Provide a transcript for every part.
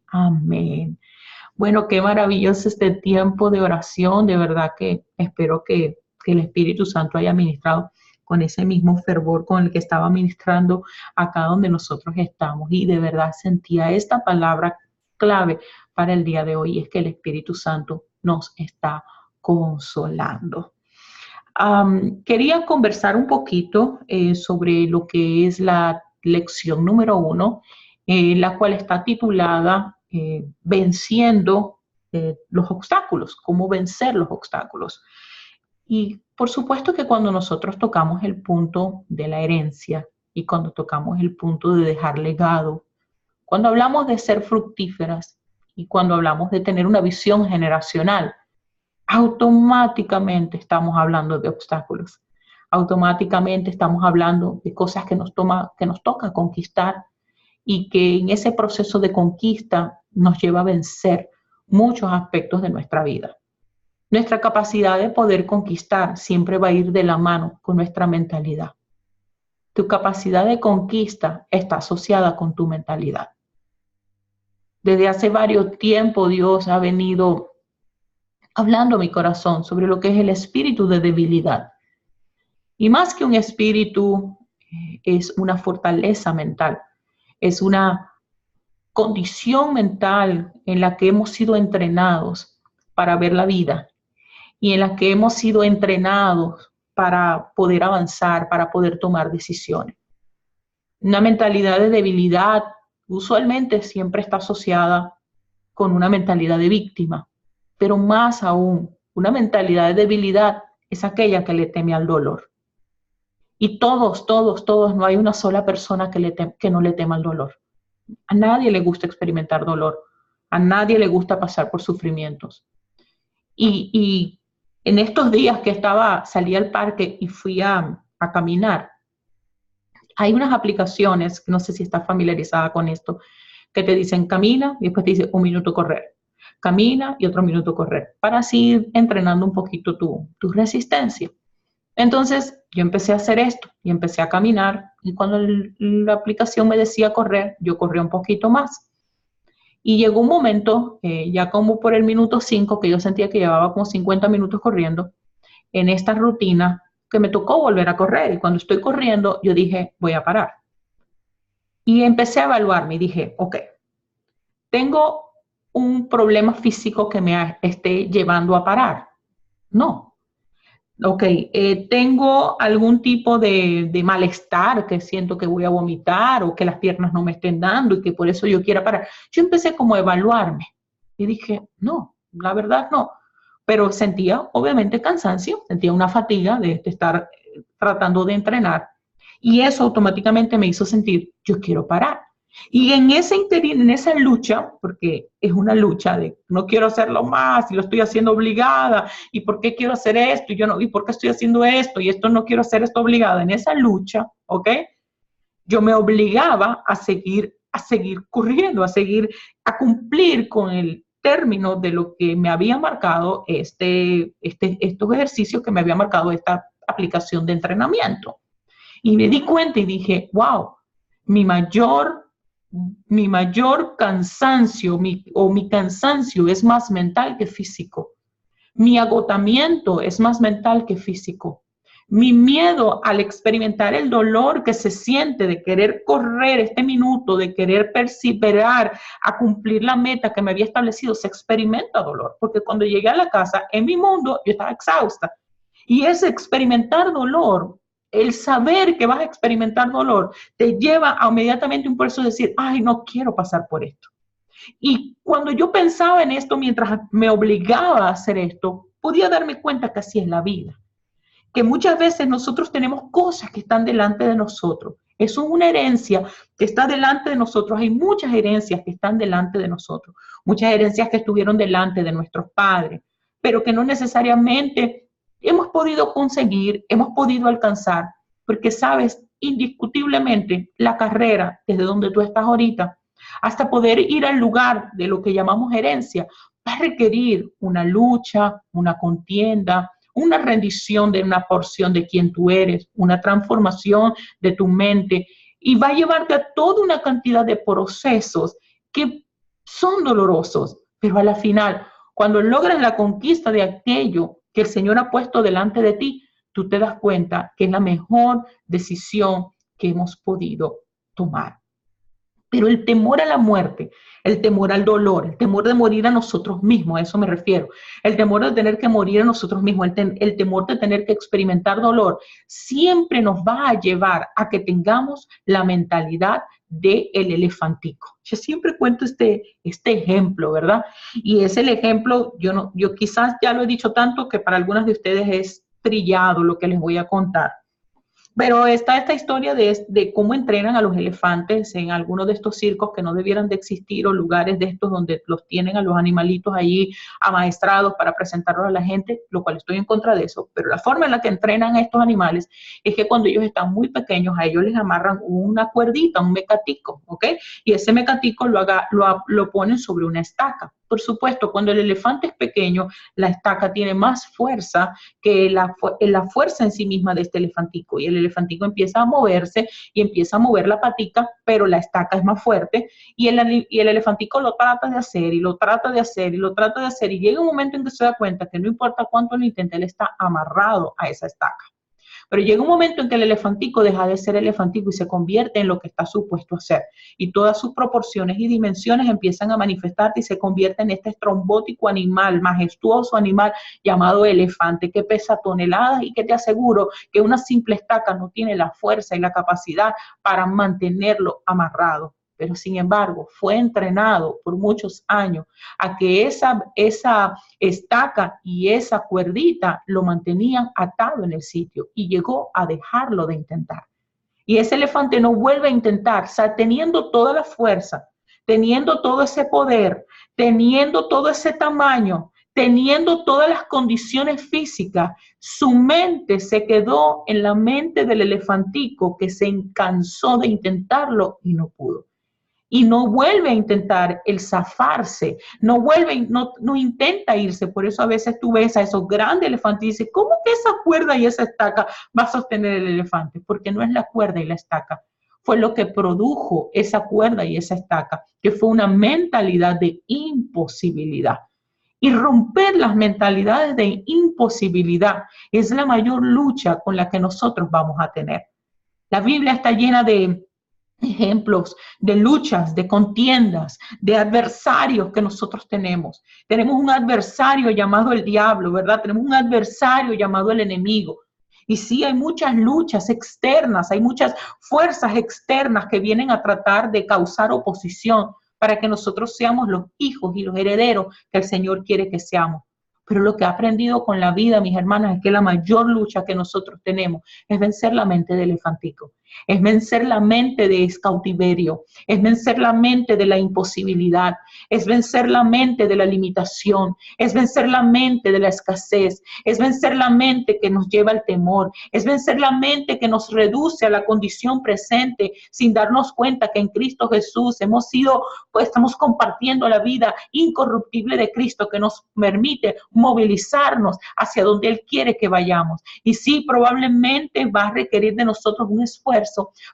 Amén. Bueno, qué maravilloso este tiempo de oración. De verdad que espero que el Espíritu Santo haya ministrado con ese mismo fervor con el que estaba ministrando acá donde nosotros estamos. Y de verdad sentía esta palabra clave para el día de hoy, es que el Espíritu Santo nos está consolando. Quería conversar un poquito sobre lo que es la lección número 1, la cual está titulada Venciendo los obstáculos, cómo vencer los obstáculos. Y por supuesto que cuando nosotros tocamos el punto de la herencia y cuando tocamos el punto de dejar legado, cuando hablamos de ser fructíferas y cuando hablamos de tener una visión generacional, automáticamente estamos hablando de obstáculos. Automáticamente estamos hablando de cosas que nos toca conquistar y que en ese proceso de conquista nos lleva a vencer muchos aspectos de nuestra vida. Nuestra capacidad de poder conquistar siempre va a ir de la mano con nuestra mentalidad. Tu capacidad de conquista está asociada con tu mentalidad. Desde hace varios tiempos Dios ha venido hablando a mi corazón sobre lo que es el espíritu de debilidad. Y más que un espíritu, es una fortaleza mental, es una condición mental en la que hemos sido entrenados para ver la vida y en la que hemos sido entrenados para poder avanzar, para poder tomar decisiones. Una mentalidad de debilidad usualmente siempre está asociada con una mentalidad de víctima. Pero más aún, una mentalidad de debilidad es aquella que le teme al dolor. Y todos, no hay una sola persona que no le tema al dolor. A nadie le gusta experimentar dolor. A nadie le gusta pasar por sufrimientos. Y en estos días que salí al parque y fui a caminar, hay unas aplicaciones, no sé si estás familiarizada con esto, que te dicen camina y después te dice 1 minuto correr. Camina y otro minuto correr, para así ir entrenando un poquito tu resistencia. Entonces yo empecé a hacer esto y empecé a caminar y cuando la aplicación me decía correr, yo corrí un poquito más. Y llegó un momento, ya como por el minuto 5, que yo sentía que llevaba como 50 minutos corriendo, en esta rutina que me tocó volver a correr. Y cuando estoy corriendo, yo dije, voy a parar. Y empecé a evaluarme y dije, ok, tengo un problema físico que me esté llevando a parar. No. Ok, tengo algún tipo de malestar que siento que voy a vomitar o que las piernas no me estén dando y que por eso yo quiera parar. Yo empecé como a evaluarme y dije, no, la verdad no. Pero sentía obviamente cansancio, sentía una fatiga de estar tratando de entrenar y eso automáticamente me hizo sentir, yo quiero parar. Y en esa lucha, porque es una lucha de no quiero hacerlo más y lo estoy haciendo obligada, y por qué quiero hacer esto, y por qué estoy haciendo esto, y esto no quiero hacer esto obligada, en esa lucha, ¿ok? Yo me obligaba a seguir corriendo, a cumplir con el término de lo que me había marcado estos ejercicios que me había marcado esta aplicación de entrenamiento. Y me di cuenta y dije, wow, mi mayor cansancio, mi cansancio es más mental que físico. Mi agotamiento es más mental que físico. Mi miedo al experimentar el dolor que se siente de querer correr este minuto, de querer perseverar a cumplir la meta que me había establecido, se experimenta dolor. Porque cuando llegué a la casa, en mi mundo, yo estaba exhausta. Y ese experimentar dolor, el saber que vas a experimentar dolor, te lleva a inmediatamente un proceso de decir, ay, no quiero pasar por esto. Y cuando yo pensaba en esto, mientras me obligaba a hacer esto, podía darme cuenta que así es la vida. Que muchas veces nosotros tenemos cosas que están delante de nosotros. Eso es una herencia que está delante de nosotros. Hay muchas herencias que están delante de nosotros. Muchas herencias que estuvieron delante de nuestros padres, pero que no necesariamente hemos podido conseguir, hemos podido alcanzar, porque sabes, indiscutiblemente, la carrera, desde donde tú estás ahorita, hasta poder ir al lugar de lo que llamamos herencia, va a requerir una lucha, una contienda, una rendición de una porción de quien tú eres, una transformación de tu mente, y va a llevarte a toda una cantidad de procesos que son dolorosos, pero a la final, cuando logras la conquista de aquello que el Señor ha puesto delante de ti, tú te das cuenta que es la mejor decisión que hemos podido tomar. Pero el temor a la muerte, el temor al dolor, el temor de morir a nosotros mismos, a eso me refiero, el temor de tener que morir a nosotros mismos, el temor de tener que experimentar dolor, siempre nos va a llevar a que tengamos la mentalidad del elefantico. Yo siempre cuento este ejemplo, ¿verdad? Y es el ejemplo, yo quizás ya lo he dicho tanto que para algunas de ustedes es trillado lo que les voy a contar. Pero está esta historia de cómo entrenan a los elefantes en algunos de estos circos que no debieran de existir o lugares de estos donde los tienen a los animalitos allí amaestrados para presentarlos a la gente, lo cual estoy en contra de eso. Pero la forma en la que entrenan a estos animales es que cuando ellos están muy pequeños a ellos les amarran una cuerdita, un mecatico, ¿ok? Y ese mecatico lo ponen sobre una estaca. Por supuesto, cuando el elefante es pequeño, la estaca tiene más fuerza que la fuerza en sí misma de este elefantico. Y el elefantico empieza a moverse y empieza a mover la patica, pero la estaca es más fuerte. Y el elefantico lo trata de hacer y lo trata de hacer y lo trata de hacer. Y llega un momento en que se da cuenta que no importa cuánto lo intente, él está amarrado a esa estaca. Pero llega un momento en que el elefantico deja de ser elefantico y se convierte en lo que está supuesto a ser. Y todas sus proporciones y dimensiones empiezan a manifestarse y se convierte en este estrombótico animal, majestuoso animal llamado elefante, que pesa toneladas y que te aseguro que una simple estaca no tiene la fuerza y la capacidad para mantenerlo amarrado. Pero sin embargo, fue entrenado por muchos años a que esa estaca y esa cuerdita lo mantenían atado en el sitio y llegó a dejarlo de intentar. Y ese elefante no vuelve a intentar, o sea, teniendo toda la fuerza, teniendo todo ese poder, teniendo todo ese tamaño, teniendo todas las condiciones físicas, su mente se quedó en la mente del elefantico que se cansó de intentarlo y no pudo. Y no vuelve a intentar el zafarse, no intenta irse. Por eso a veces tú ves a esos grandes elefantes y dices, ¿cómo que esa cuerda y esa estaca va a sostener el elefante? Porque no es la cuerda y la estaca, fue lo que produjo esa cuerda y esa estaca, que fue una mentalidad de imposibilidad. Y romper las mentalidades de imposibilidad es la mayor lucha con la que nosotros vamos a tener. La Biblia está llena de ejemplos de luchas, de contiendas, de adversarios que nosotros tenemos. Tenemos un adversario llamado el diablo, ¿verdad? Tenemos un adversario llamado el enemigo. Y sí, hay muchas luchas externas, hay muchas fuerzas externas que vienen a tratar de causar oposición para que nosotros seamos los hijos y los herederos que el Señor quiere que seamos. Pero lo que he aprendido con la vida, mis hermanas, es que la mayor lucha que nosotros tenemos es vencer la mente del elefantico. Es vencer la mente de ese cautiverio, es vencer la mente de la imposibilidad, es vencer la mente de la limitación, es vencer la mente de la escasez, es vencer la mente que nos lleva al temor, es vencer la mente que nos reduce a la condición presente sin darnos cuenta que en Cristo Jesús estamos compartiendo la vida incorruptible de Cristo que nos permite movilizarnos hacia donde Él quiere que vayamos. Y sí, probablemente va a requerir de nosotros un esfuerzo,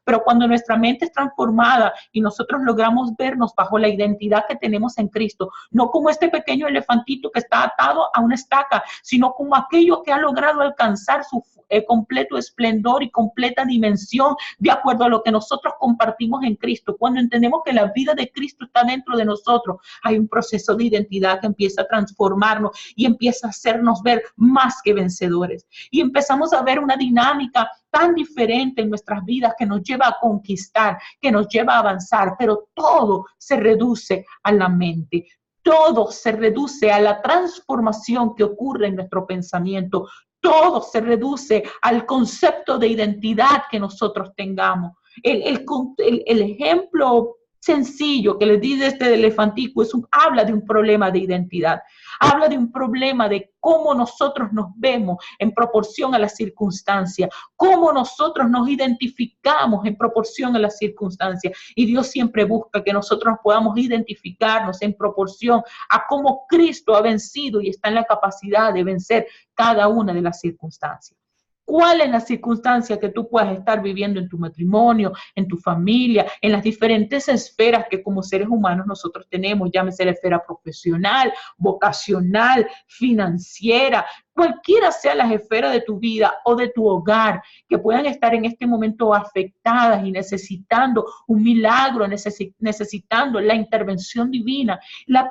pero cuando nuestra mente es transformada y nosotros logramos vernos bajo la identidad que tenemos en Cristo, no como este pequeño elefantito que está atado a una estaca, sino como aquello que ha logrado alcanzar su completo esplendor y completa dimensión de acuerdo a lo que nosotros compartimos en Cristo. Cuando entendemos que la vida de Cristo está dentro de nosotros, hay un proceso de identidad que empieza a transformarnos y empieza a hacernos ver más que vencedores. Y empezamos a ver una dinámica tan diferente en nuestras vidas que nos lleva a conquistar, que nos lleva a avanzar, pero todo se reduce a la mente. Todo se reduce a la transformación que ocurre en nuestro pensamiento. Todo se reduce al concepto de identidad que nosotros tengamos. El ejemplo sencillo que les di de este elefantico habla de un problema de identidad. Habla de un problema de cómo nosotros nos vemos en proporción a las circunstancias, cómo nosotros nos identificamos en proporción a las circunstancias. Y Dios siempre busca que nosotros podamos identificarnos en proporción a cómo Cristo ha vencido y está en la capacidad de vencer cada una de las circunstancias. cuál es la circunstancia que tú puedas estar viviendo en tu matrimonio, en tu familia, en las diferentes esferas que como seres humanos nosotros tenemos, llámese la esfera profesional, vocacional, financiera, cualquiera sea las esferas de tu vida o de tu hogar, que puedan estar en este momento afectadas y necesitando un milagro, necesitando la intervención divina. El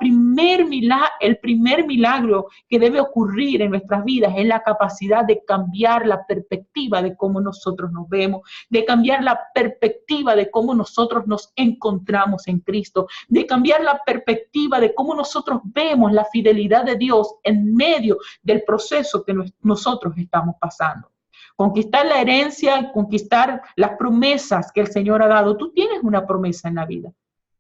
primer milagro que debe ocurrir en nuestras vidas es la capacidad de cambiar la perspectiva de cómo nosotros nos vemos, de cambiar la perspectiva de cómo nosotros nos encontramos en Cristo, de cambiar la perspectiva de cómo nosotros vemos la fidelidad de Dios en medio del proceso que nosotros estamos pasando. Conquistar la herencia, conquistar las promesas que el Señor ha dado. Tú tienes una promesa en la vida.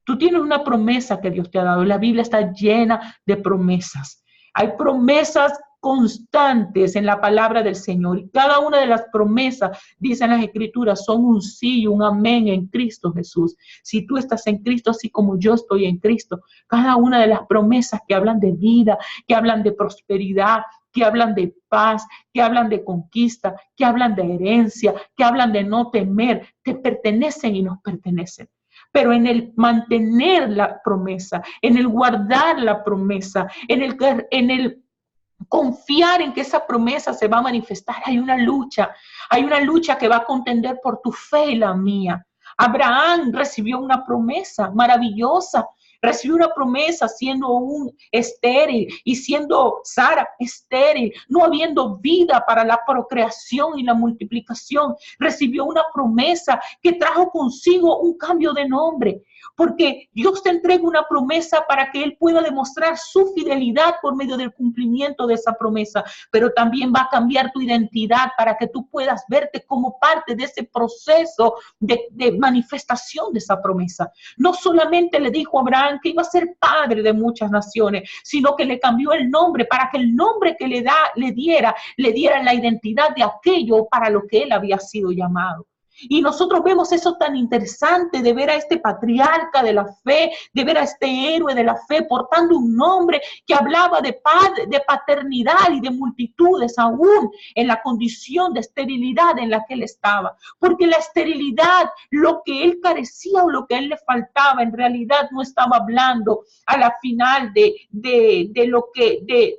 Tú tienes una promesa que Dios te ha dado. La Biblia está llena de promesas. Hay promesas constantes en la palabra del Señor. Y cada una de las promesas, dicen las Escrituras, son un sí y un amén en Cristo Jesús. Si tú estás en Cristo, así como yo estoy en Cristo, cada una de las promesas que hablan de vida, que hablan de prosperidad, que hablan de paz, que hablan de conquista, que hablan de herencia, que hablan de no temer, te pertenecen y nos pertenecen. Pero en el mantener la promesa, en el guardar la promesa, en el confiar en que esa promesa se va a manifestar, hay una lucha que va a contender por tu fe y la mía. Abraham recibió una promesa maravillosa. Recibió una promesa siendo un estéril y siendo Sara estéril, no habiendo vida para la procreación y la multiplicación. Recibió una promesa que trajo consigo un cambio de nombre, porque Dios te entrega una promesa para que Él pueda demostrar su fidelidad por medio del cumplimiento de esa promesa, pero también va a cambiar tu identidad para que tú puedas verte como parte de ese proceso de manifestación de esa promesa. No solamente le dijo a Abraham que iba a ser padre de muchas naciones, sino que le cambió el nombre para que el nombre que le diera la identidad de aquello para lo que él había sido llamado. Y nosotros vemos eso tan interesante de ver a este patriarca de la fe, de ver a este héroe de la fe portando un nombre que hablaba de padre, de paternidad y de multitudes aún en la condición de esterilidad en la que él estaba. Porque la esterilidad, lo que él carecía o lo que a él le faltaba, en realidad no estaba hablando a la final de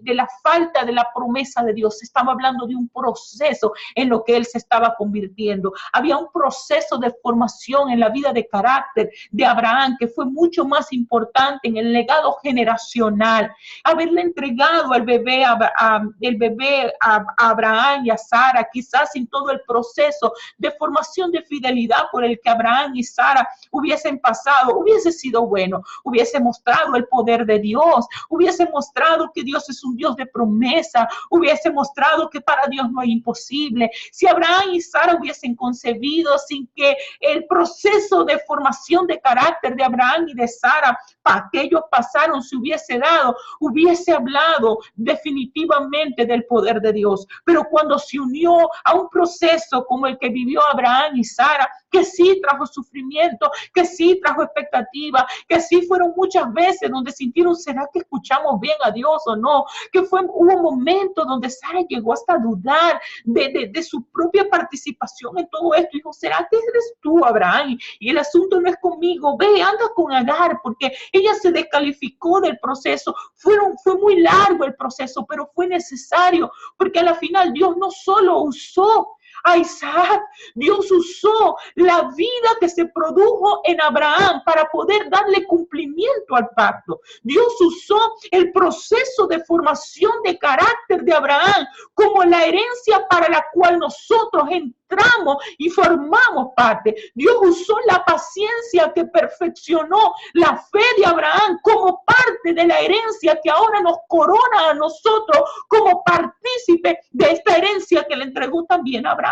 la falta de la promesa de Dios. Estaba hablando de un proceso en lo que él se estaba convirtiendo. Había un proceso de formación en la vida de carácter de Abraham que fue mucho más importante en el legado generacional. Haberle entregado al bebé a Abraham y a Sara, quizás sin todo el proceso de formación de fidelidad por el que Abraham y Sara hubiesen pasado, hubiese sido bueno, hubiese mostrado el poder de Dios, hubiese mostrado que Dios es un Dios de promesa, hubiese mostrado que para Dios no hay imposible. Si Abraham y Sara hubiesen concebido sin que el proceso de formación de carácter de Abraham y de Sara, para que ellos pasaron, se hubiese dado, hubiese hablado definitivamente del poder de Dios. Pero cuando se unió a un proceso como el que vivió Abraham y Sara, que sí trajo sufrimiento, que sí trajo expectativa, que sí fueron muchas veces donde sintieron, ¿será que escuchamos bien a Dios o no? Que hubo momentos donde Sara llegó hasta a dudar de su propia participación en todo esto. Dijo, ¿será que eres tú, Abraham? Y el asunto no es conmigo, ve, anda con Agar, porque ella se descalificó del proceso. Fue muy largo el proceso, pero fue necesario, porque a la final Dios no solo usó a Isaac, Dios usó la vida que se produjo en Abraham para poder darle cumplimiento al pacto. Dios usó el proceso de formación de carácter de Abraham como la herencia para la cual nosotros entramos y formamos parte. Dios usó la paciencia que perfeccionó la fe de Abraham como parte de la herencia que ahora nos corona a nosotros como partícipe de esta herencia que le entregó también a Abraham.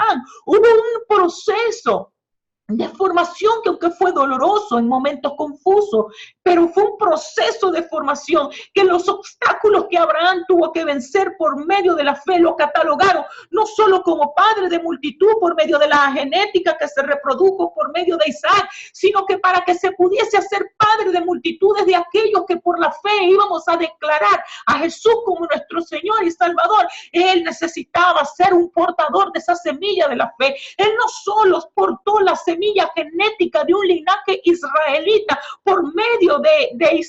Hubo un proceso de formación que aunque fue doloroso en momentos confusos, pero fue un proceso de formación que los obstáculos que Abraham tuvo que vencer por medio de la fe lo catalogaron no solo como padre de multitud por medio de la genética que se reprodujo por medio de Isaac, sino que para que se pudiese hacer padre de multitudes de aquellos que por la fe íbamos a declarar a Jesús como nuestro Señor y Salvador, él necesitaba ser un portador de esa semilla de la fe. Él no solo portó la semilla genética de un linaje israelita por medio de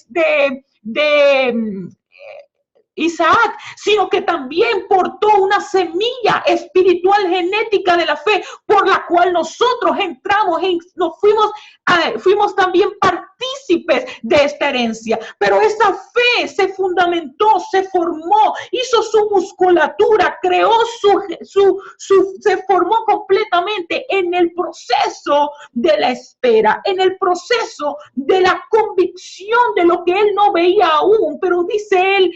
Isaac, sino que también portó una semilla espiritual genética de la fe por la cual nosotros entramos y nos fuimos también partícipes de esta herencia. Pero esa fe se fundamentó, se formó, hizo su musculatura, creó se formó completamente en el proceso de la espera, en el proceso de la convicción de lo que él no veía aún. Pero dice él,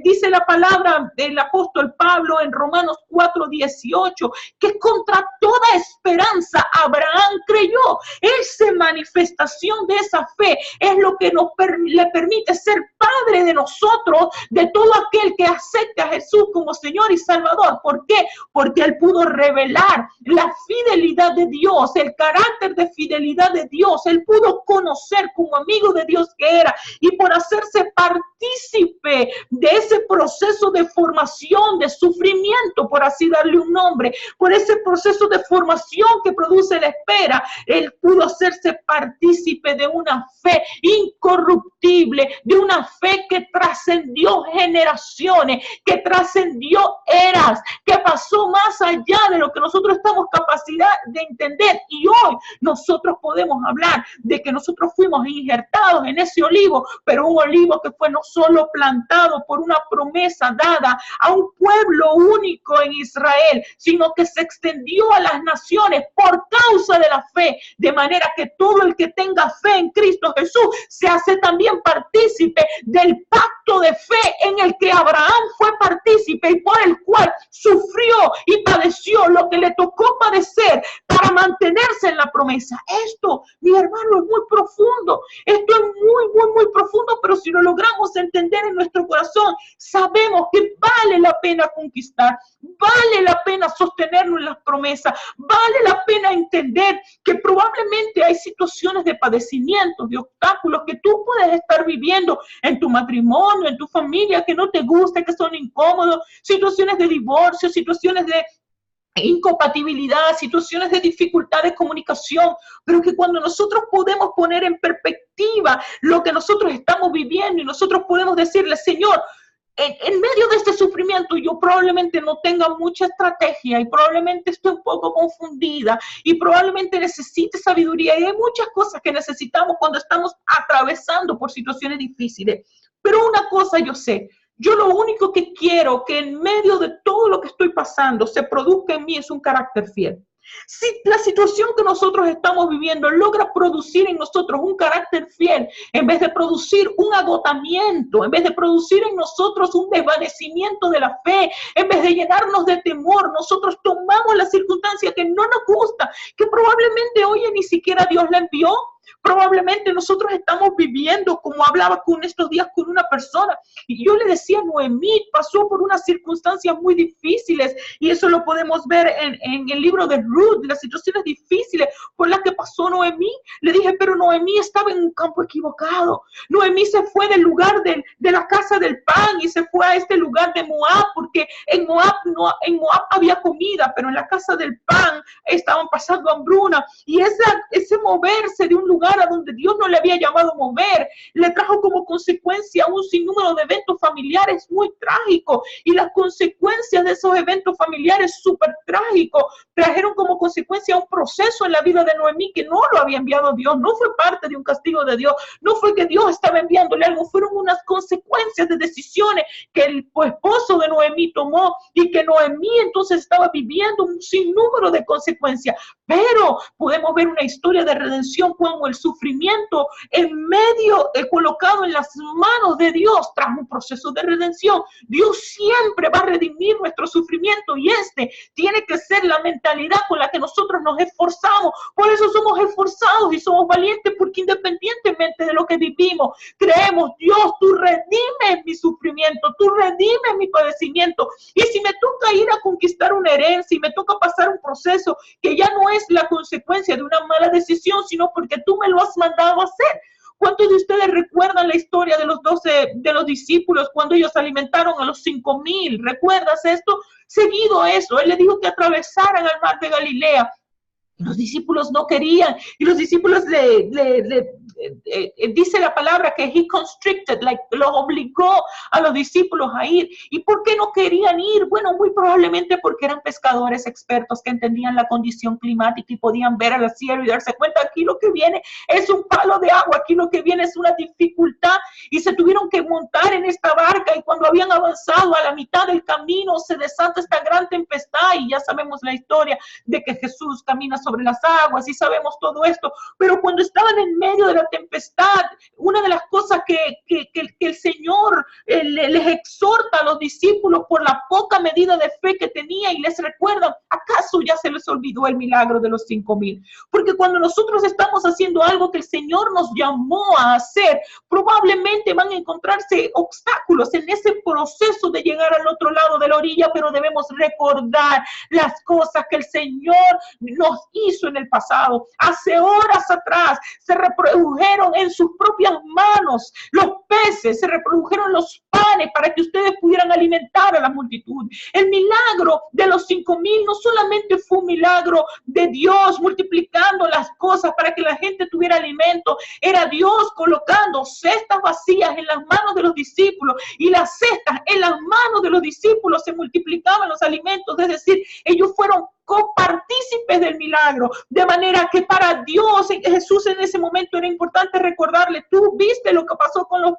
dice la palabra del apóstol Pablo en Romanos 4:18, que contra toda esperanza Abraham creyó. Esa manifestación de esa fe es lo que le permite ser padre de nosotros, de todo aquel que acepte a Jesús como Señor y Salvador. ¿Por qué? Porque él pudo revelar la fidelidad de Dios, el carácter de fidelidad de Dios. Él pudo conocer como amigo de Dios que era, y por hacerse partícipe de ese proceso de formación, de sufrimiento, por así darle un nombre, por ese proceso de formación que produce la espera, él pudo hacerse partícipe de una fe incorruptible, de una fe que trascendió generaciones, que trascendió eras, que pasó más allá de lo que nosotros estamos capacidad de entender. Y hoy nosotros podemos hablar de que nosotros fuimos injertados en ese olivo, pero un olivo que fue no solo plantado por una promesa dada a un pueblo único en Israel, sino que se extendió a las naciones por causa de la fe, de manera que todo el que tenga fe en Cristo Jesús se hace también partícipe del pacto de fe en el que Abraham fue partícipe y por el cual sufrió y padeció lo que le tocó padecer para mantenerse en la promesa. Esto, mi hermano, es muy profundo. Esto es muy profundo, pero si lo logramos entender en nuestro corazón, sabemos que vale la pena conquistar, vale la pena sostenernos en las promesas, vale la pena entender que probablemente hay situaciones de padecimientos, de obstáculos que tú puedes estar viviendo en tu matrimonio, en tu familia, que no te gusta, que son incómodos, situaciones de divorcio, situaciones de incompatibilidad, situaciones de dificultad de comunicación, pero que cuando nosotros podemos poner en perspectiva lo que nosotros estamos viviendo y nosotros podemos decirle, Señor, en medio de este sufrimiento yo probablemente no tenga mucha estrategia y probablemente estoy un poco confundida y probablemente necesite sabiduría, y hay muchas cosas que necesitamos cuando estamos atravesando por situaciones difíciles. Pero una cosa yo sé, yo lo único que quiero que en medio de todo lo que estoy pasando se produzca en mí es un carácter fiel. Si la situación que nosotros estamos viviendo logra producir en nosotros un carácter fiel, en vez de producir un agotamiento, en vez de producir en nosotros un desvanecimiento de la fe, en vez de llenarnos de temor, nosotros tomamos la circunstancia que no nos gusta, que probablemente hoy ni siquiera Dios la envió. Probablemente nosotros estamos viviendo, como hablaba con estos días con una persona, y yo le decía, Noemí pasó por unas circunstancias muy difíciles, y eso lo podemos ver en el libro de Ruth, las situaciones difíciles por las que pasó Noemí. Le dije, pero Noemí estaba en un campo equivocado. Noemí se fue del lugar de la casa del pan y se fue a este lugar de Moab, porque en Moab había comida, pero en la casa del pan estaban pasando hambruna, y ese moverse de un lugar a donde Dios no le había llamado a mover, le trajo como consecuencia un sinnúmero de eventos familiares muy trágicos, y las consecuencias de esos eventos familiares súper trágicos trajeron como consecuencia un proceso en la vida de Noemí que no lo había enviado Dios, no fue parte de un castigo de Dios, no fue que Dios estaba enviándole algo, fueron unas consecuencias de decisiones que el esposo de Noemí tomó, y que Noemí entonces estaba viviendo un sinnúmero de consecuencias. Pero podemos ver una historia de redención cuando tribulación o el sufrimiento en medio, colocado en las manos de Dios tras un proceso de redención. Dios siempre va a redimir nuestro sufrimiento y tiene que ser la mentalidad con la que nosotros nos esforzamos. Por eso somos esforzados y somos valientes, porque independientemente de lo que vivimos, creemos: Dios, tú redimes mi sufrimiento, tú redimes mi padecimiento. Y si me toca ir a conquistar una herencia y me toca pasar un proceso que ya no es la consecuencia de una mala decisión, sino porque tú me lo has mandado a hacer. ¿Cuántos de ustedes recuerdan la historia de los 12 de los discípulos cuando ellos alimentaron a los 5,000? ¿Recuerdas esto? Seguido a eso, él le dijo que atravesaran al mar de Galilea. Los discípulos no querían, y los discípulos dice la palabra que he constricted, los obligó a los discípulos a ir. ¿Y por qué no querían ir? Bueno, muy probablemente porque eran pescadores expertos que entendían la condición climática y podían ver al cielo y darse cuenta: aquí lo que viene es un palo de agua, aquí lo que viene es una dificultad, y se tuvieron que montar en esta barca. Y cuando habían avanzado a la mitad del camino, se desata esta gran tempestad, y ya sabemos la historia de que Jesús camina sobre las aguas y sabemos todo esto. Pero cuando estaban en medio de la tempestad, una de las cosas que el Señor les exhorta a los discípulos por la poca medida de fe que tenía, y les recuerdan: ¿acaso ya se les olvidó el milagro de los 5,000? Porque cuando nosotros estamos haciendo algo que el Señor nos llamó a hacer, probablemente van a encontrarse obstáculos en ese proceso de llegar al otro lado de la orilla, pero debemos recordar las cosas que el Señor nos hizo en el pasado. Hace horas atrás se reprodujeron en sus propias manos los peces, se reprodujeron los panes para que ustedes pudieran alimentar a la multitud. El milagro de los 5,000 no solamente fue un milagro de Dios multiplicando las cosas para que la gente tuviera alimento, era Dios colocando cestas vacías en las manos de los discípulos, y las cestas en las manos de los discípulos se multiplicaban los alimentos. Es decir, ellos fueron copartícipes del milagro, de manera que para Dios, Jesús en ese momento era importante recordarle: tú viste lo que pasó con los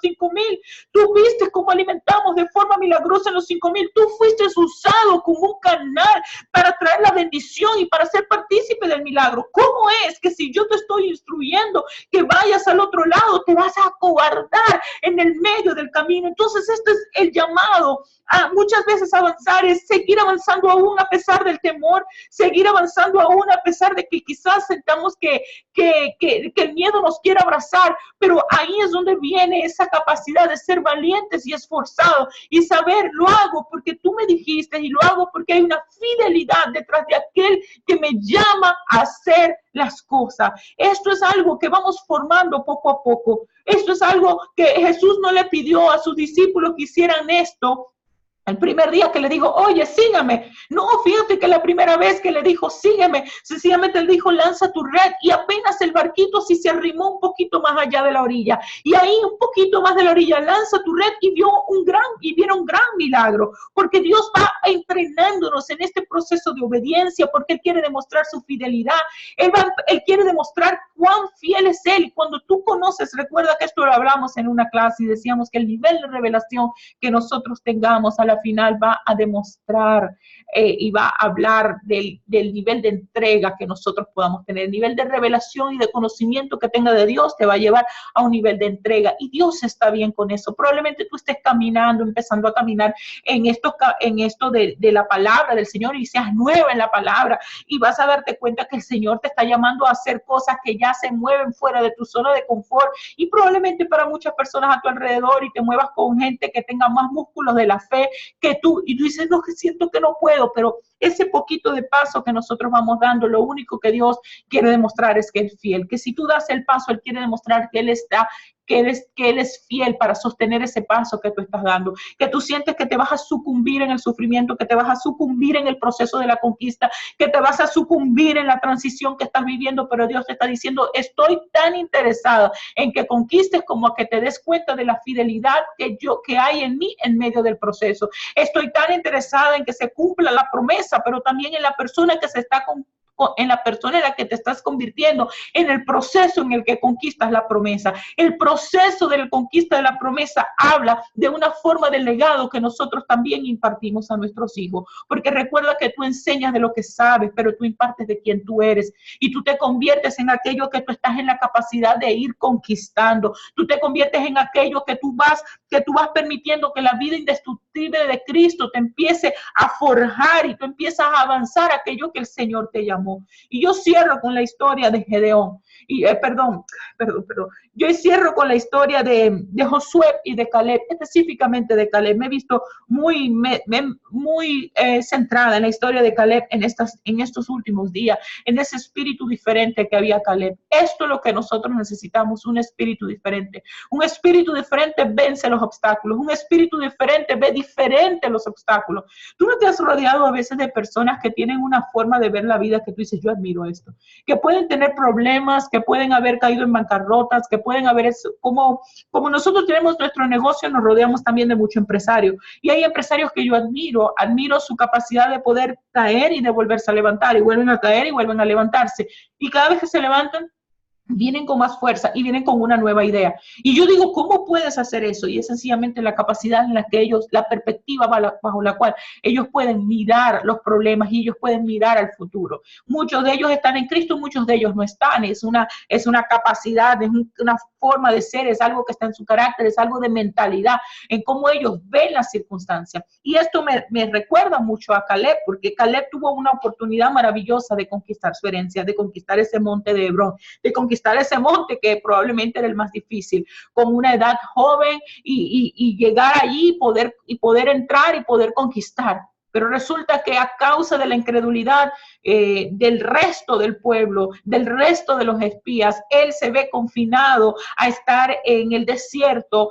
5,000, tú viste cómo alimentamos de forma milagrosa en los 5,000, tú fuiste usado como un canal para traer la bendición y para ser partícipe del milagro. ¿Cómo es que si yo te estoy instruyendo que vayas al otro lado, te vas a acobardar en el medio del camino? Entonces este es el llamado a muchas veces avanzar, es seguir avanzando aún a pesar del temor, seguir avanzando aún a pesar de que quizás sentamos que el miedo nos quiera abrazar, pero ahí es donde viene esa capacidad de ser valientes y esforzados y saber: lo hago porque tú me dijiste, y lo hago porque hay una fidelidad detrás de aquel que me llama a hacer las cosas. Esto es algo que vamos formando poco a poco. Esto es algo que Jesús no le pidió a sus discípulos que hicieran esto el primer día que le dijo: oye, sígame. No, fíjate que la primera vez que le dijo: sígueme, sencillamente le dijo: lanza tu red, y apenas el barquito sí se arrimó un poquito más allá de la orilla, y ahí un poquito más de la orilla, lanza tu red, y vieron un gran milagro, porque Dios va entrenándonos en este proceso de obediencia, porque Él quiere demostrar su fidelidad, Él quiere demostrar cuán fiel es Él. Y cuando tú conoces, recuerda que esto lo hablamos en una clase y decíamos que el nivel de revelación que nosotros tengamos a la final va a demostrar y va a hablar del nivel de entrega que nosotros podamos tener. El nivel de revelación y de conocimiento que tenga de Dios te va a llevar a un nivel de entrega, y Dios está bien con eso. Probablemente tú estés empezando a caminar en esto de la palabra del Señor, y seas nueva en la palabra, y vas a darte cuenta que el Señor te está llamando a hacer cosas que ya se mueven fuera de tu zona de confort, y probablemente para muchas personas a tu alrededor, y te muevas con gente que tenga más músculos de la fe que tú, y tú dices: no, que siento que no puedo. Pero ese poquito de paso que nosotros vamos dando, lo único que Dios quiere demostrar es que es fiel, que si tú das el paso, Él quiere demostrar que Él está, que Él es fiel para sostener ese paso que tú estás dando, que tú sientes que te vas a sucumbir en el sufrimiento, que te vas a sucumbir en el proceso de la conquista, que te vas a sucumbir en la transición que estás viviendo, pero Dios te está diciendo: estoy tan interesado en que conquistes como a que te des cuenta de la fidelidad que hay en mí en medio del proceso. Estoy tan interesada en que se cumpla la promesa, pero también en la persona que se está en la persona en la que te estás convirtiendo, en el proceso en el que conquistas la promesa. El proceso de la conquista de la promesa habla de una forma de legado que nosotros también impartimos a nuestros hijos, porque recuerda que tú enseñas de lo que sabes, pero tú impartes de quién tú eres, y tú te conviertes en aquello que tú estás en la capacidad de ir conquistando. Tú te conviertes en aquello que tú vas permitiendo que la vida indestructible de Cristo te empiece a forjar y tú empiezas a avanzar aquello que el Señor te llamó. Y yo cierro con la historia de Gedeón. Y perdón. Yo cierro con la historia de Josué y de Caleb, específicamente de Caleb. Me he visto muy centrada en la historia de Caleb en estos últimos días, en ese espíritu diferente que había Caleb. Esto es lo que nosotros necesitamos, un espíritu diferente. Un espíritu diferente vence los obstáculos. Un espíritu diferente ve diferente los obstáculos. Tú no te has rodeado a veces de personas que tienen una forma de ver la vida que tú dices, yo admiro esto, que pueden tener problemas, que pueden haber caído en bancarrotas, que pueden haber, como nosotros tenemos nuestro negocio, nos rodeamos también de muchos empresarios. Y hay empresarios que yo admiro su capacidad de poder caer y de volverse a levantar, y vuelven a caer y vuelven a levantarse. Y cada vez que se levantan, vienen con más fuerza y vienen con una nueva idea. Y yo digo, ¿cómo puedes hacer eso? Y es sencillamente la capacidad en la que ellos, la perspectiva bajo la cual ellos pueden mirar los problemas y ellos pueden mirar al futuro. Muchos de ellos están en Cristo, muchos de ellos no están. Es una capacidad, es una forma de ser, es algo que está en su carácter, es algo de mentalidad, en cómo ellos ven las circunstancias. Y esto me recuerda mucho a Caleb, porque Caleb tuvo una oportunidad maravillosa de conquistar su herencia, de conquistar ese monte de Hebrón, de conquistar ese monte que probablemente era el más difícil, con una edad joven y llegar allí y poder entrar y poder conquistar. Pero resulta que a causa de la incredulidad del resto del pueblo, del resto de los espías, él se ve confinado a estar en el desierto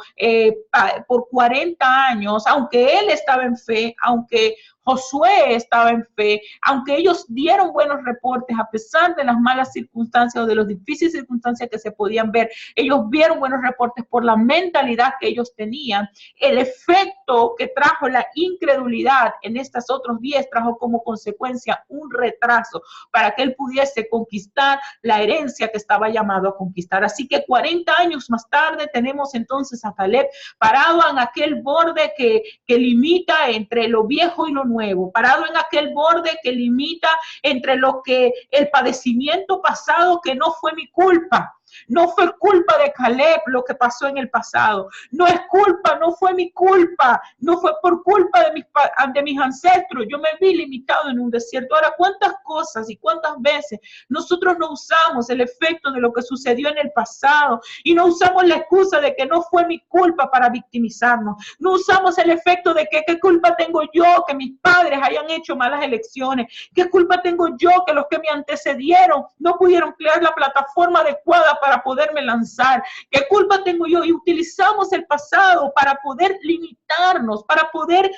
por 40 años, aunque él estaba en fe, aunque Josué estaba en fe, aunque ellos dieron buenos reportes a pesar de las malas circunstancias o de las difíciles circunstancias que se podían ver, ellos vieron buenos reportes por la mentalidad que ellos tenían. El efecto que trajo la incredulidad en estas otros 10 trajo como consecuencia un retraso para que él pudiese conquistar la herencia que estaba llamado a conquistar. Así que 40 años más tarde tenemos entonces a Caleb parado en aquel borde que limita entre lo viejo y lo nuevo, parado en aquel borde que limita entre lo que el padecimiento pasado, que no fue mi culpa. No fue culpa de Caleb lo que pasó en el pasado. No es culpa, no fue mi culpa. No fue por culpa de mis ancestros. Yo me vi limitado en un desierto. Ahora, ¿cuántas cosas y cuántas veces nosotros no usamos el efecto de lo que sucedió en el pasado y no usamos la excusa de que no fue mi culpa para victimizarnos? No usamos el efecto de que qué culpa tengo yo que mis padres hayan hecho malas elecciones. ¿Qué culpa tengo yo que los que me antecedieron no pudieron crear la plataforma adecuada para poderme lanzar? ¿Qué culpa tengo yo? Y utilizamos el pasado para poder limitarnos, para poder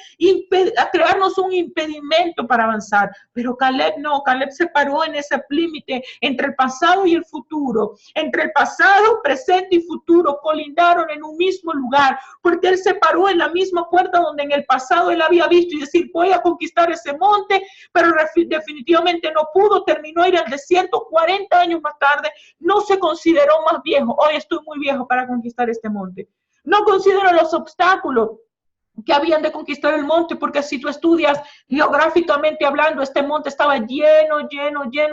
crearnos un impedimento para avanzar. Pero Caleb no, Caleb se paró en ese límite entre el pasado y el futuro. Entre el pasado, presente y futuro colindaron en un mismo lugar, porque él se paró en la misma puerta donde en el pasado él había visto y decir, voy a conquistar ese monte, pero definitivamente no pudo, terminó ir al desierto. 40 años más tarde no se consideró más viejo. Hoy estoy muy viejo para conquistar este monte. No considero los obstáculos que habían de conquistar el monte, porque si tú estudias geográficamente hablando, este monte estaba lleno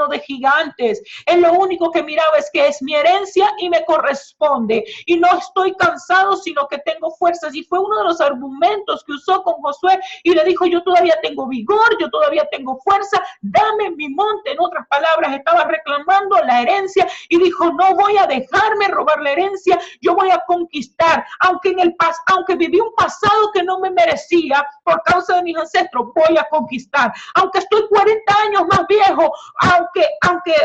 de gigantes. Él lo único que miraba es que es mi herencia y me corresponde, y no estoy cansado, sino que tengo fuerzas. Y fue uno de los argumentos que usó con Josué, y le dijo, yo todavía tengo vigor, yo todavía tengo fuerza, dame mi monte. En otras palabras, estaba reclamando la herencia, y dijo, no voy a dejarme robar la herencia, yo voy a conquistar, aunque viví un pasado que no me merecía por causa de mis ancestros, voy a conquistar. Aunque estoy 40 años más viejo, aunque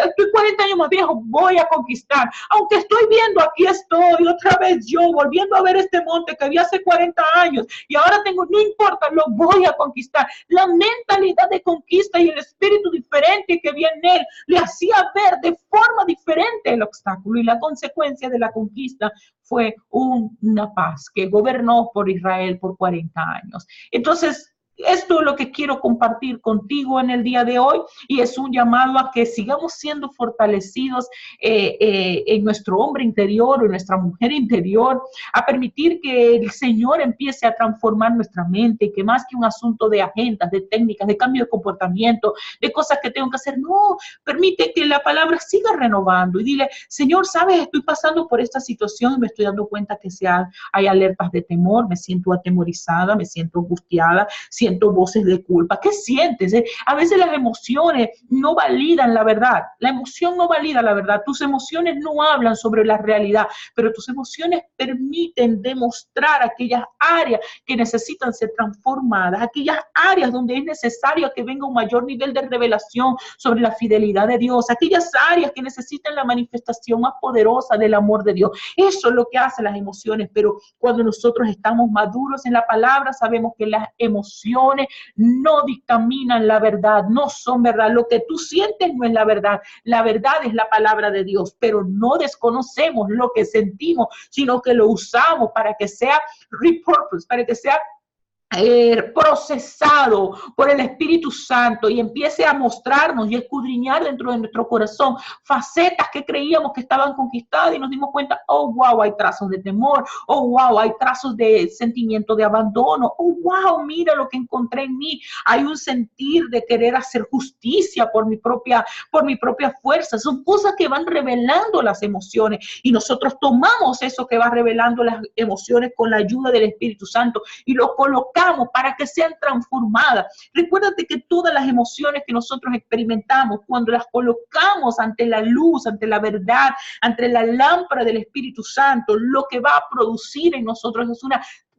estoy 40 años más viejo, voy a conquistar. Aunque estoy viendo, aquí estoy otra vez yo, volviendo a ver este monte que vi hace 40 años y ahora no importa, lo voy a conquistar. La mentalidad de conquista y el espíritu diferente que vi en él le hacía ver de forma diferente el obstáculo, y la consecuencia de la conquista fue una paz que gobernó por Israel por 40 años. Entonces, Esto es lo que quiero compartir contigo en el día de hoy y es un llamado a que sigamos siendo fortalecidos en nuestro hombre interior o en nuestra mujer interior, a permitir que el Señor empiece a transformar nuestra mente, que más que un asunto de agendas, de técnicas, de cambio de comportamiento, de cosas que tengo que hacer, no, permite que la palabra siga renovando y dile, Señor, sabes, estoy pasando por esta situación y me estoy dando cuenta que hay alertas de temor, me siento atemorizada, me siento angustiada, siento voces de culpa. ¿Qué sientes? A veces las emociones no validan la verdad. La emoción no valida la verdad. Tus emociones no hablan sobre la realidad, pero tus emociones permiten demostrar aquellas áreas que necesitan ser transformadas, aquellas áreas donde es necesario que venga un mayor nivel de revelación sobre la fidelidad de Dios, aquellas áreas que necesitan la manifestación más poderosa del amor de Dios. Eso es lo que hacen las emociones, pero cuando nosotros estamos maduros en la palabra, sabemos que las emociones no dictaminan la verdad, no son verdad. Lo que tú sientes no es la verdad es la palabra de Dios, pero no desconocemos lo que sentimos, sino que lo usamos para que sea repurpose, para que sea procesado por el Espíritu Santo y empiece a mostrarnos y escudriñar dentro de nuestro corazón facetas que creíamos que estaban conquistadas y nos dimos cuenta, oh wow, hay trazos de temor, oh wow, hay trazos de sentimiento de abandono, oh wow, mira lo que encontré en mí, hay un sentir de querer hacer justicia por mi propia fuerza. Son cosas que van revelando las emociones y nosotros tomamos eso que va revelando las emociones con la ayuda del Espíritu Santo y lo colocamos para que sean transformadas. Recuérdate que todas las emociones que nosotros experimentamos, cuando las colocamos ante la luz, ante la verdad, ante la lámpara del Espíritu Santo, lo que va a producir en nosotros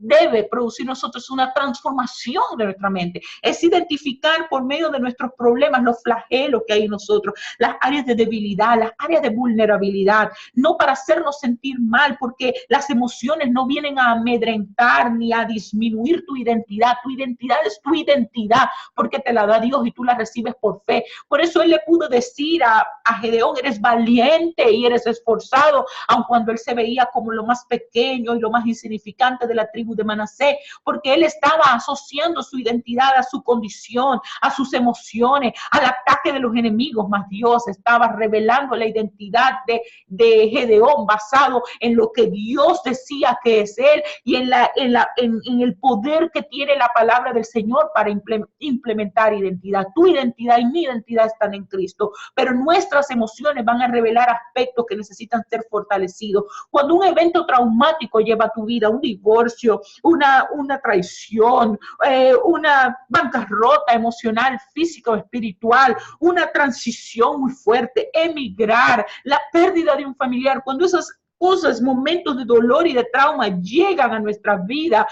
debe producir nosotros una transformación de nuestra mente. Es identificar por medio de nuestros problemas los flagelos que hay en nosotros, las áreas de debilidad, las áreas de vulnerabilidad, no para hacernos sentir mal, porque las emociones no vienen a amedrentar ni a disminuir tu identidad. Tu identidad es tu identidad, porque te la da Dios y tú la recibes por fe. Por eso él le pudo decir a Gedeón, eres valiente y eres esforzado, aun cuando él se veía como lo más pequeño y lo más insignificante de la tribu de Manasés, porque él estaba asociando su identidad a su condición, a sus emociones, al ataque de los enemigos, mas Dios estaba revelando la identidad de Gedeón basado en lo que Dios decía que es él y en el poder que tiene la palabra del Señor para implementar identidad. Tu identidad y mi identidad están en Cristo, pero nuestras emociones van a revelar aspectos que necesitan ser fortalecidos. Cuando un evento traumático lleva a tu vida, un divorcio, una traición, una bancarrota emocional, física o espiritual, una transición muy fuerte, emigrar, la pérdida de un familiar, cuando esas cosas, momentos de dolor y de trauma llegan a nuestra vida,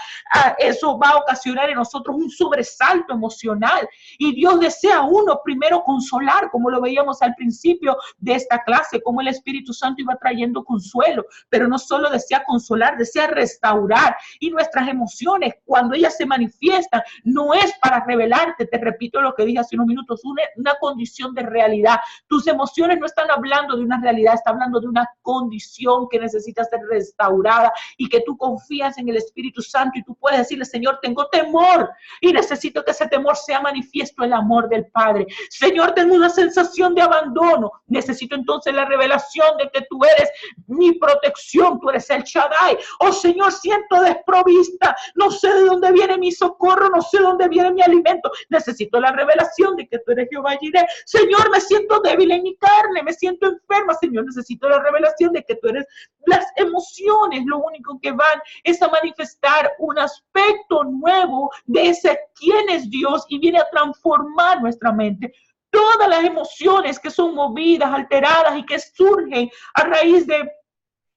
eso va a ocasionar en nosotros un sobresalto emocional y Dios desea primero consolar, como lo veíamos al principio de esta clase, como el Espíritu Santo iba trayendo consuelo, pero no solo desea consolar, desea restaurar y nuestras emociones cuando ellas se manifiestan no es para revelarte, te repito lo que dije hace unos minutos, una condición de realidad. Tus emociones no están hablando de una realidad, está hablando de una condición que necesita ser restaurada y que tú confías en el Espíritu Santo y tú puedes decirle, Señor, tengo temor y necesito que ese temor sea manifiesto el amor del Padre. Señor, tengo una sensación de abandono. Necesito entonces la revelación de que tú eres mi protección, tú eres el Shaddai. Oh Señor, siento desprovista, no sé de dónde viene mi socorro, no sé de dónde viene mi alimento. Necesito la revelación de que tú eres Jehová Jireh. Señor, me siento débil en mi carne, me siento enferma. Señor, necesito la revelación de que tú eres. Las emociones lo único que van es a manifestar un aspecto nuevo de ese quién es Dios y viene a transformar nuestra mente. Todas las emociones que son movidas, alteradas y que surgen a raíz de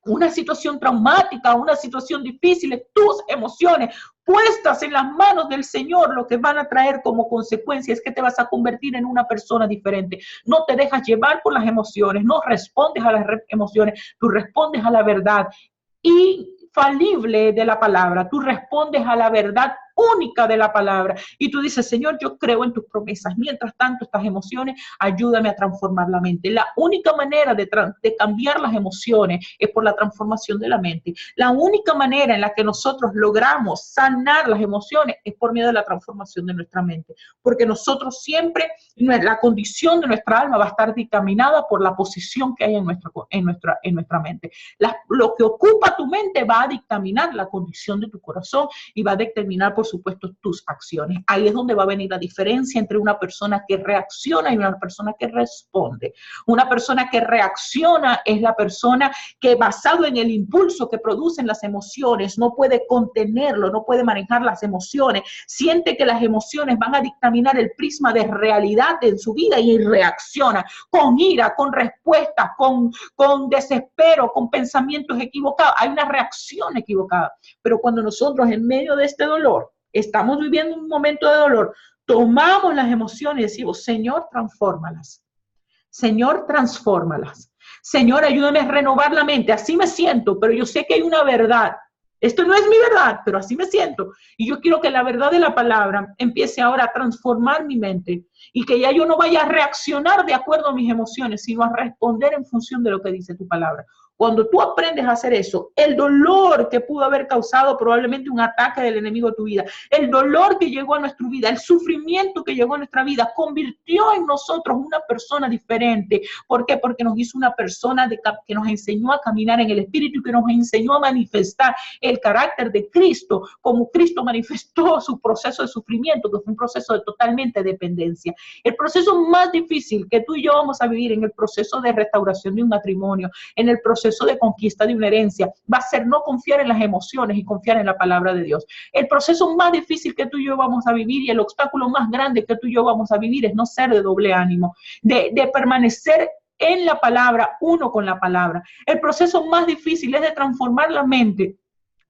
una situación traumática, una situación difícil, tus emociones puestas en las manos del Señor, lo que van a traer como consecuencia es que te vas a convertir en una persona diferente. No te dejas llevar por las emociones, no respondes a las emociones, tú respondes a la verdad infalible de la palabra, tú respondes a la verdad única de la palabra. Y tú dices, Señor, yo creo en tus promesas. Mientras tanto, estas emociones, ayúdame a transformar la mente. La única manera de cambiar las emociones es por la transformación de la mente. La única manera en la que nosotros logramos sanar las emociones es por medio de la transformación de nuestra mente. Porque nosotros siempre, la condición de nuestra alma va a estar dictaminada por la posición que hay en nuestra mente. Lo que ocupa tu mente va a dictaminar la condición de tu corazón y va a determinar, por supuesto, tus acciones. Ahí es donde va a venir la diferencia entre una persona que reacciona y una persona que responde. Una persona que reacciona es la persona que, basado en el impulso que producen las emociones, no puede contenerlo, no puede manejar las emociones, siente que las emociones van a dictaminar el prisma de realidad en su vida y reacciona con ira, con respuestas, con desespero, con pensamientos equivocados. Hay una reacción equivocada. Pero cuando nosotros, en medio de este dolor, estamos viviendo un momento de dolor, tomamos las emociones y decimos, Señor, transfórmalas. Señor, transfórmalas. Señor, ayúdame a renovar la mente. Así me siento, pero yo sé que hay una verdad. Esto no es mi verdad, pero así me siento. Y yo quiero que la verdad de la palabra empiece ahora a transformar mi mente y que ya yo no vaya a reaccionar de acuerdo a mis emociones, sino a responder en función de lo que dice tu palabra. Cuando tú aprendes a hacer eso, el dolor que pudo haber causado probablemente un ataque del enemigo de tu vida, el dolor que llegó a nuestra vida, el sufrimiento que llegó a nuestra vida, convirtió en nosotros una persona diferente. ¿Por qué? Porque nos hizo una persona que nos enseñó a caminar en el Espíritu y que nos enseñó a manifestar el carácter de Cristo, como Cristo manifestó su proceso de sufrimiento, que fue un proceso de totalmente dependencia. El proceso más difícil que tú y yo vamos a vivir en el proceso de restauración de un matrimonio, en el proceso de conquista de una herencia, va a ser no confiar en las emociones y confiar en la palabra de Dios. El proceso más difícil que tú y yo vamos a vivir y el obstáculo más grande que tú y yo vamos a vivir es no ser de doble ánimo, de permanecer en la palabra, uno con la palabra. El proceso más difícil es de transformar la mente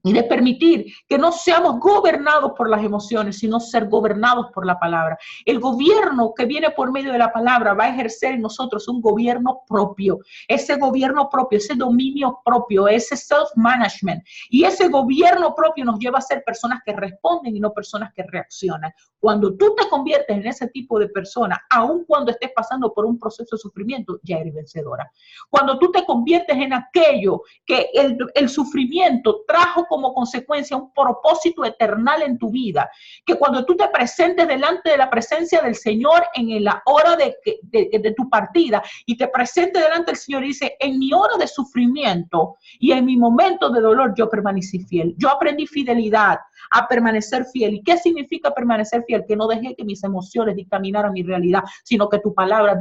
y de permitir que no seamos gobernados por las emociones, sino ser gobernados por la palabra. El gobierno que viene por medio de la palabra va a ejercer en nosotros un gobierno propio. Ese gobierno propio, ese dominio propio, ese self-management. Y ese gobierno propio nos lleva a ser personas que responden y no personas que reaccionan. Cuando tú te conviertes en ese tipo de persona, aun cuando estés pasando por un proceso de sufrimiento, ya eres vencedora. Cuando tú te conviertes en aquello que el sufrimiento trajo como consecuencia un propósito eternal en tu vida, que cuando tú te presentes delante de la presencia del Señor en la hora de tu partida y te presentes delante del Señor y dice, en mi hora de sufrimiento y en mi momento de dolor yo permanecí fiel, yo aprendí fidelidad, a permanecer fiel. ¿Y qué significa permanecer fiel? Que no dejé que mis emociones dictaminaran mi realidad, sino que tu palabra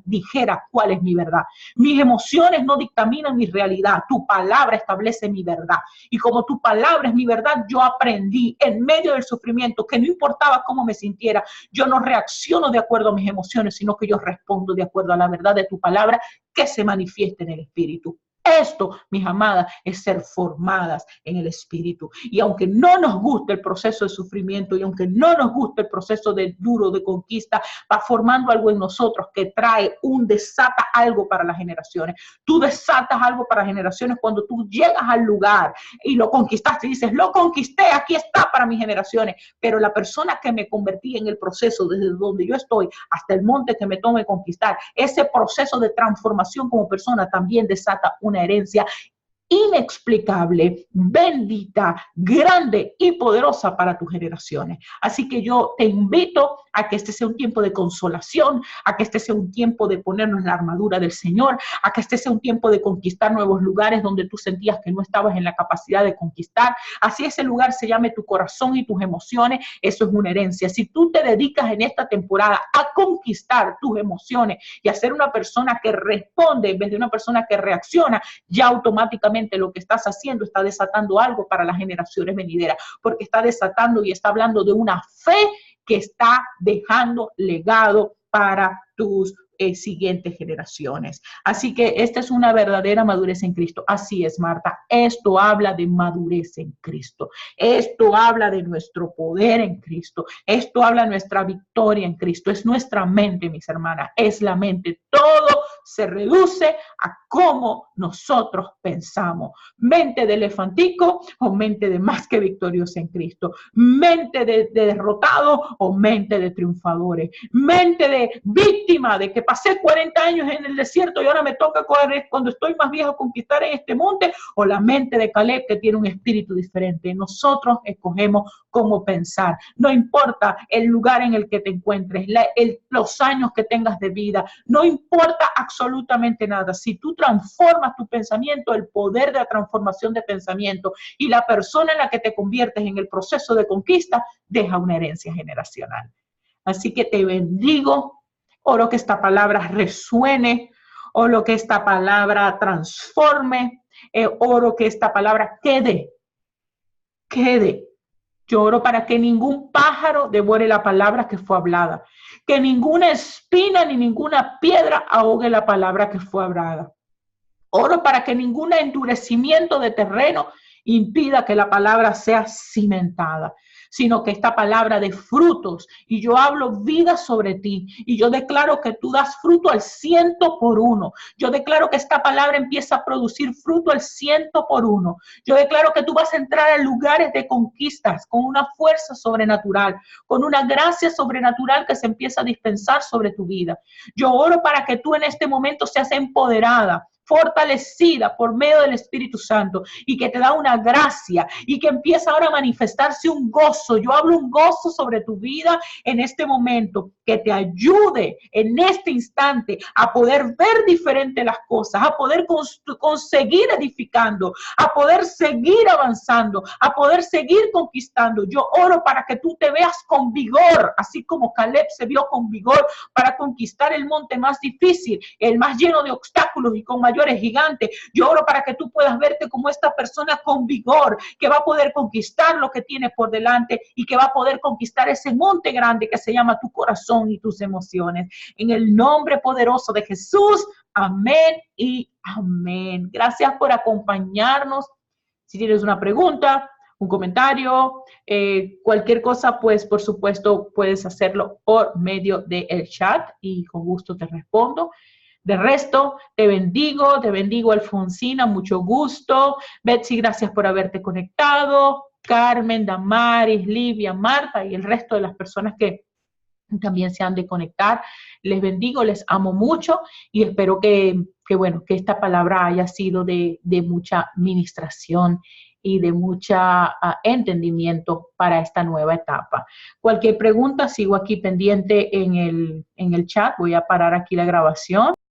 dijera cuál es mi verdad. Mis emociones no dictaminan mi realidad, tu palabra establece mi verdad. Y como tu palabra es mi verdad, yo aprendí en medio del sufrimiento que no importaba cómo me sintiera, yo no reacciono de acuerdo a mis emociones, sino que yo respondo de acuerdo a la verdad de tu palabra que se manifieste en el Espíritu. Esto, mis amadas, es ser formadas en el Espíritu. Y aunque no nos guste el proceso de sufrimiento y aunque no nos guste el proceso de duro de conquista, va formando algo en nosotros que desata algo para las generaciones. Tú desatas algo para las generaciones cuando tú llegas al lugar y lo conquistaste y dices, lo conquisté, aquí está para mis generaciones. Pero la persona que me convertí en el proceso desde donde yo estoy hasta el monte que me tome conquistar, ese proceso de transformación como persona también desata una herencia inexplicable, bendita, grande y poderosa para tus generaciones. Así que yo te invito a que este sea un tiempo de consolación, a que este sea un tiempo de ponernos la armadura del Señor, a que este sea un tiempo de conquistar nuevos lugares donde tú sentías que no estabas en la capacidad de conquistar. Así ese lugar se llame tu corazón y tus emociones, eso es una herencia. Si tú te dedicas en esta temporada a conquistar tus emociones y a ser una persona que responde en vez de una persona que reacciona, ya automáticamente lo que estás haciendo está desatando algo para las generaciones venideras, porque está desatando y está hablando de una fe que está dejando legado para tus siguientes generaciones. Así que esta es una verdadera madurez en Cristo. Así es, Marta. Esto habla de madurez en Cristo. Esto habla de nuestro poder en Cristo. Esto habla de nuestra victoria en Cristo. Es nuestra mente, mis hermanas. Es la mente. Todo se reduce a cómo nosotros pensamos. Mente de elefantico o mente de más que victoriosa en Cristo. Mente de derrotado o mente de triunfadores. Mente de víctima de que pasé 40 años en el desierto y ahora me toca cuando estoy más viejo conquistar en este monte, o la mente de Caleb que tiene un espíritu diferente. Nosotros escogemos cómo pensar. No importa el lugar en el que te encuentres, los años que tengas de vida, no importa absolutamente nada. Si tú transformas tu pensamiento, el poder de la transformación de pensamiento y la persona en la que te conviertes en el proceso de conquista, deja una herencia generacional. Así que te bendigo, oro que esta palabra resuene, oro que esta palabra transforme, oro que esta palabra quede. Yo oro para que ningún pájaro devore la palabra que fue hablada, que ninguna espina ni ninguna piedra ahogue la palabra que fue hablada. Oro para que ningún endurecimiento de terreno impida que la palabra sea cimentada, sino que esta palabra de frutos, y yo hablo vida sobre ti, y yo declaro que tú das fruto al 100%. Yo declaro que esta palabra empieza a producir fruto al 100%. Yo declaro que tú vas a entrar a lugares de conquistas con una fuerza sobrenatural, con una gracia sobrenatural que se empieza a dispensar sobre tu vida. Yo oro para que tú en este momento seas empoderada, fortalecida por medio del Espíritu Santo, y que te da una gracia y que empieza ahora a manifestarse un gozo. Yo hablo un gozo sobre tu vida en este momento, que te ayude en este instante a poder ver diferente las cosas, a poder conseguir edificando, a poder seguir avanzando, a poder seguir conquistando. Yo oro para que tú te veas con vigor, así como Caleb se vio con vigor para conquistar el monte más difícil, el más lleno de obstáculos y con mayores gigantes. Yo oro para que tú puedas verte como esta persona con vigor, que va a poder conquistar lo que tiene por delante y que va a poder conquistar ese monte grande que se llama tu corazón y tus emociones. En el nombre poderoso de Jesús, amén y amén. Gracias por acompañarnos. Si tienes una pregunta, un comentario, cualquier cosa, pues por supuesto puedes hacerlo por medio del chat y con gusto te respondo. De resto, te bendigo Alfonsina, mucho gusto. Betsy, gracias por haberte conectado. Carmen, Damaris, Livia, Marta y el resto de las personas que también se han de conectar. Les bendigo, les amo mucho y espero que esta palabra haya sido de mucha ministración y de mucha entendimiento para esta nueva etapa. Cualquier pregunta, sigo aquí pendiente en el chat. Voy a parar aquí la grabación.